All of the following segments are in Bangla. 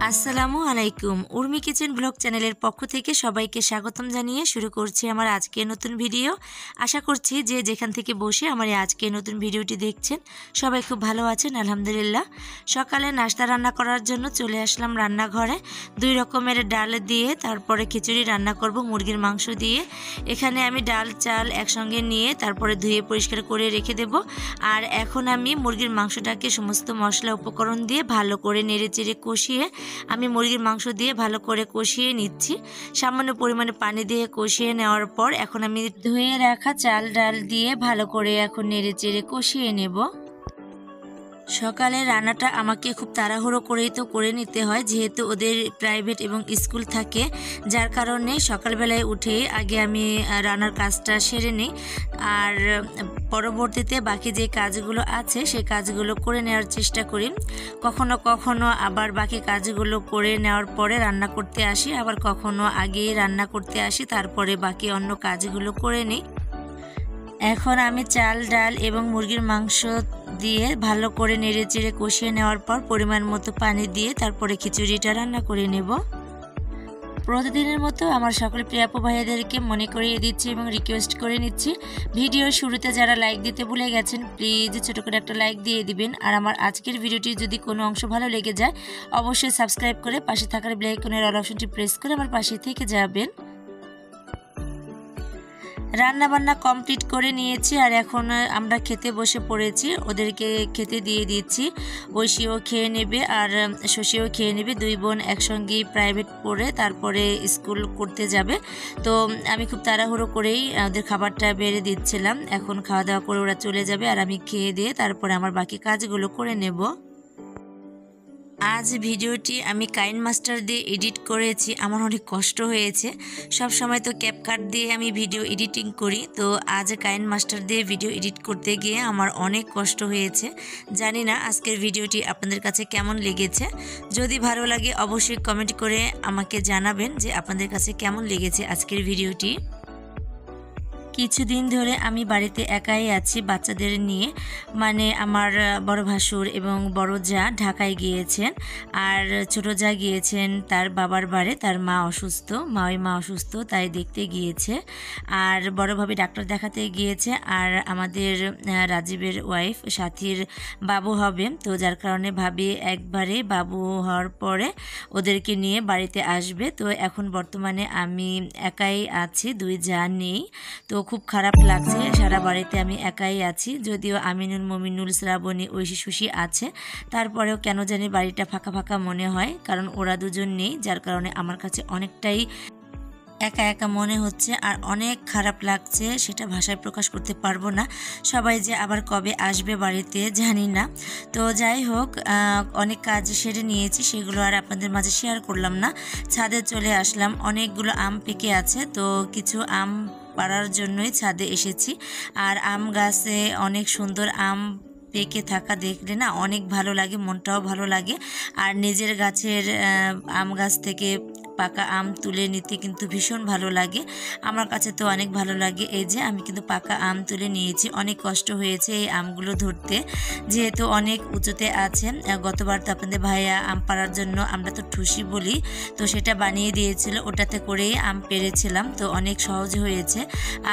আসসালামু আলাইকুম। উর্মি কিচেন ব্লগ চ্যানেলের পক্ষ থেকে সবাইকে স্বাগতম জানিয়ে শুরু করছি আমার আজকের নতুন ভিডিও। আশা করছি যে যেখান থেকে বসে আমার এই আজকের নতুন ভিডিওটি দেখছেন সবাই খুব ভালো আছেন আলহামদুলিল্লাহ। সকালে নাস্তা রান্না করার জন্য চলে আসলাম রান্নাঘরে। 2 রকমের ডাল দিয়ে তারপরে খিচুড়ি রান্না করব মুরগির মাংস দিয়ে। এখানে আমি ডাল চাল একসঙ্গে নিয়ে তারপরে ধুয়ে পরিষ্কার করে রেখে দেব। আর এখন আমি মুরগির মাংসটাকে সমস্ত মশলা উপকরণ দিয়ে ভালো করে নেড়েচেড়ে কষিয়ে আমি মুরগির মাংস দিয়ে ভালো করে কষিয়ে নিচ্ছি। সামান্য পরিমাণে পানি দিয়ে কষিয়ে নেওয়ার পর এখন আমি ধুয়ে রাখা চাল ডাল দিয়ে ভালো করে এখন নেড়েচেড়ে কষিয়ে নেব। সকালে রান্নাটা আমাকে খুব তাড়াহুড়ো করেই তো করে নিতে হয়, যেহেতু ওদের প্রাইভেট এবং স্কুল থাকে, যার কারণে সকালবেলায় উঠে আগে আমি রান্নার কাজটা সেরে নিই। আর পরবর্তীতে বাকি যে কাজগুলো আছে সেই কাজগুলো করে নেওয়ার চেষ্টা করি। কখনো কখনো আবার বাকি কাজগুলো করে নেওয়ার পরে রান্না করতে আসি, আবার কখনো আগেই রান্না করতে আসি তারপরে বাকি অন্য কাজগুলো করে নিই। এখন আমি চাল ডাল এবং মুরগির মাংস দিয়ে ভালো করে নেড়েচেড়ে কষিয়ে নেওয়ার পর পরিমাণ মতো পানি দিয়ে তারপরে খিচুড়িটা রান্না করে নেব। প্রতিদিনের মতো আমার সকল প্রিয় আপু ভাইয়াদেরকে মনে করিয়ে দিচ্ছি এবং রিকোয়েস্ট করে নিচ্ছি, ভিডিওর শুরুতে যারা লাইক দিতে ভুলে গেছেন প্লিজ ছোট করে একটা লাইক দিয়ে দিবেন। আর আমার আজকের ভিডিওটি যদি কোনো অংশ ভালো লেগে যায় অবশ্যই সাবস্ক্রাইব করে পাশে থাকার বেল আইকনের অল অপশনটি প্রেস করে আমার পাশে থেকে যাবেন। রান্না বান্না কমপ্লিট করে নিয়েছি আর এখন আমরা খেতে বসে পড়েছি। ওদেরকে খেতে দিয়ে দিচ্ছি, ঐশীও খেয়ে নেবে আর শশীও খেয়ে নেবে। 2 বোন একসঙ্গেই প্রাইভেট পড়ে তারপরে স্কুল করতে যাবে। তো আমি খুব তাড়াহুড়ো করেই ওদের খাবারটা বেড়ে দিচ্ছিলাম। এখন খাওয়া দাওয়া করে ওরা চলে যাবে আর আমি খেয়ে দিয়ে তারপরে আমার বাকি কাজগুলো করে নেব। আজ ভিডিওটি আমি কাইনমাস্টার দিয়ে এডিট করেছি, আমার অনেক কষ্ট হয়েছে। সব সময় তো ক্যাপকাট দিয়ে আমি ভিডিও এডিটিং করি, তো আজ কাইনমাস্টার দিয়ে ভিডিও এডিট করতে গিয়ে আমার অনেক কষ্ট হয়েছে। জানি না আজকের ভিডিওটি আপনাদের কাছে কেমন লেগেছে। যদি ভালো লাগে অবশ্যই কমেন্ট করে আমাকে জানাবেন যে আপনাদের কাছে কেমন লেগেছে আজকের ভিডিওটি। কিছুদিন ধরে আমি বাড়িতে একাই আছি বাচ্চাদের নিয়ে, মানে আমার বড় ভাসুর এবং বড় জা ঢাকায় গিয়েছেন আর ছোট জা গিয়েছেন তার বাবার বাড়ি, তার মা অসুস্থ, মা অসুস্থ তাই দেখতে গিয়েছে। আর বড় ভাবি ডাক্তার দেখাতে গিয়েছে আর আমাদের রাজীবের ওয়াইফ সাথীর বাবু হবে, তো যার কারণে ভাবি একবারে বাবু হওয়ার পরে ওদেরকে নিয়ে বাড়িতে আসবে। তো এখন বর্তমানে আমি একাই আছি, 2 জা নেই। তো খুব খারাপ লাগছে, সারা বাড়িতে আমি একাই আছি। যদিও আমিনুল মমিনুল শ্রাবণী ঐশী সুশী আছে, তারপরেও কেন জানি বাড়িটা ফাঁকা ফাঁকা মনে হয়, কারণ ওরা দুজন নেই, যার কারণে আমার কাছে অনেকটাই একা একা মনে হচ্ছে আর অনেক খারাপ লাগছে, সেটা ভাষায় প্রকাশ করতে পারবো না। সবাই যে আবার কবে আসবে বাড়িতে জানি না। তো যাই হোক, অনেক কাজ সেরে নিয়েছি, সেগুলো আর আপনাদের মাঝে শেয়ার করলাম না। ছাদে চলে আসলাম, অনেকগুলো আম পেকে আছে, তো কিছু আম পাড়ার জন্যই ছাদে এসেছি। আর আম গাছে অনেক সুন্দর আম পেকে থাকা দেখলে না অনেক ভালো লাগে, মনটাও ভালো লাগে। আর নিজের গাছের আম গাছ থেকে পাকা আম তুলে নিতে কিন্তু ভীষণ ভালো লাগে, আমার কাছে তো অনেক ভালো লাগে। এই যে আমি কিন্তু পাকা আম তুলে নিয়েছি, অনেক কষ্ট হয়েছে এই আমগুলো ধরতে, যেহেতু অনেক উঁচুতে আছে। গতবার তো আপনাদের ভাইয়া আম পাড়ার জন্য, আমরা তো ঠুসি বলি, তো সেটা বানিয়ে দিয়েছিল, ওটাতে করেই আম পেড়েছিলাম, তো অনেক সহজ হয়েছে।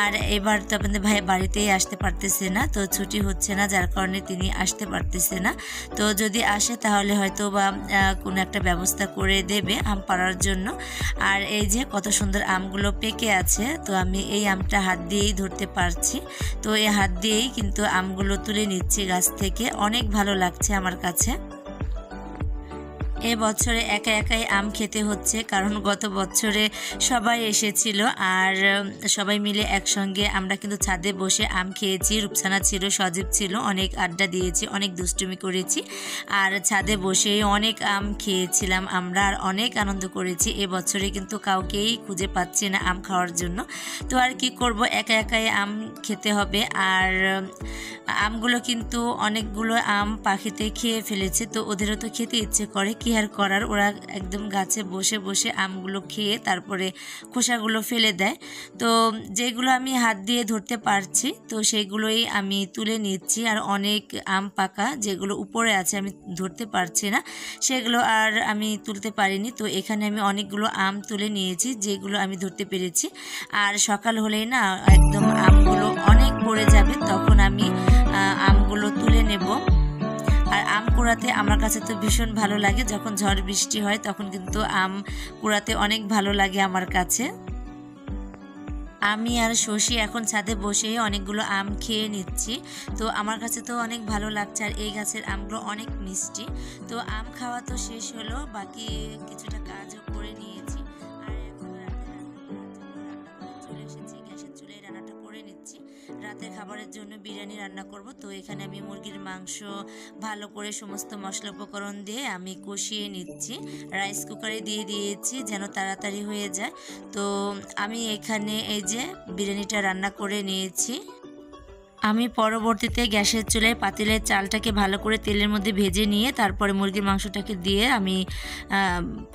আর এবার তো আপনাদের ভাইয়া বাড়িতেই আসতে পারতেছে না, তো ছুটি হচ্ছে না, যার কারণে তিনি আসতে পারতেছে না। তো যদি আসে তাহলে হয়তো বা কোনো একটা ব্যবস্থা করে দেবে আম পাড়ার জন্য। আর এই যে কত সুন্দর আমগুলো পেকে আছে, তো আমি এই আমটা হাত দিয়েই ধরতে পারছি, তো এই হাত দিয়েই কিন্তু আমগুলো তুলে নিচ্ছি গাছ থেকে, অনেক ভালো লাগছে আমার কাছে। এবছরে একা একাই আম খেতে হচ্ছে, কারণ গত বছরে সবাই এসেছিল আর সবাই মিলে একসঙ্গে আমরা কিন্তু ছাদে বসে আম খেয়েছি। রূপসানা ছিল, সজীব ছিল, অনেক আড্ডা দিয়েছি, অনেক দুষ্টুমি করেছি আর ছাদে বসে অনেক আম খেয়েছিলাম আমরা আর অনেক আনন্দ করেছি। এবছরে কিন্তু কাউকেই খুঁজে পাচ্ছি না আম খাওয়ার জন্য, তো আর কি করব, একা একাই আম খেতে হবে। আর আমগুলো কিন্তু অনেকগুলো আম পাখিতে খেয়ে ফেলেছে, তো ওদেরও তো খেতে ইচ্ছে করে, কি কেয়ার করার, ওরা একদম গাছে বসে বসে আমগুলো খেয়ে তারপরে খোসাগুলো ফেলে দেয়। তো যেগুলো আমি হাত দিয়ে ধরতে পারছি তো সেগুলোই আমি তুলে নিচ্ছি, আর অনেক আম পাকা যেগুলো উপরে আছে আমি ধরতে পারছি না সেগুলো আর আমি তুলতে পারিনি। তো এখানে আমি অনেকগুলো আম তুলে নিয়েছি যেগুলো আমি ধরতে পেরেছি। আর সকাল হলেই না একদম আমগুলো অনেক পড়ে যাবে, তখন আমি আমগুলো তুলে নেব। আর আম কুড়াতে আমার কাছে তো ভীষণ ভালো লাগে, যখন ঝড় বৃষ্টি হয় তখন কিন্তু আম কুড়াতে অনেক ভালো লাগে আমার কাছে। আমি আর শশী এখন ছাদে বসে অনেকগুলো আম খেয়ে নিচ্ছি। তো আমার কাছে তো অনেক ভালো লাগছে, আর এই গাছের আমগুলো অনেক মিষ্টি। তো আম খাওয়া তো শেষ হলো, বাকি কিছুটা কাজও করে নিয়েছি। আর এখন রাতে চলে এসেছি, গ্যাসের চুলায় রান্নাটা করে নিচ্ছি। রাতের খাবারের জন্য বিরিয়ানি রান্না করব। তো এখানে আমি মুরগির মাংস ভালো করে সমস্ত মশলা উপকরণ দিয়ে আমি কষিয়ে নিচ্ছি, রাইস কুকারে দিয়ে দিয়েছি যেন তাড়াতাড়ি হয়ে যায়। তো আমি এখানে এই যে বিরিয়ানিটা রান্না করে নিয়েছি। আমি পরবর্তীতে গ্যাসের চুলায় পাতিলের চালটাকে ভালো করে তেলের মধ্যে ভেজে নিয়ে তারপরে মুরগির মাংসটাকে দিয়ে আমি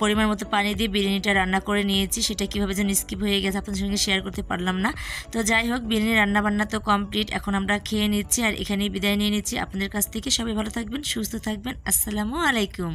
পরিমাণ মতো পানি দিয়ে বিরিয়ানিটা রান্না করে নিয়েছি। সেটা কীভাবে যেন স্কিপ হয়ে গেছে, আপনাদের সঙ্গে শেয়ার করতে পারলাম না। তো যাই হোক, বিরিয়ানি রান্নাবান্না তো কমপ্লিট, এখন আমরা খেয়ে নিচ্ছি আর এখানেই বিদায় নিয়ে নিচ্ছি আপনাদের কাছ থেকে। সবাই ভালো থাকবেন, সুস্থ থাকবেন। আসসালামু আলাইকুম।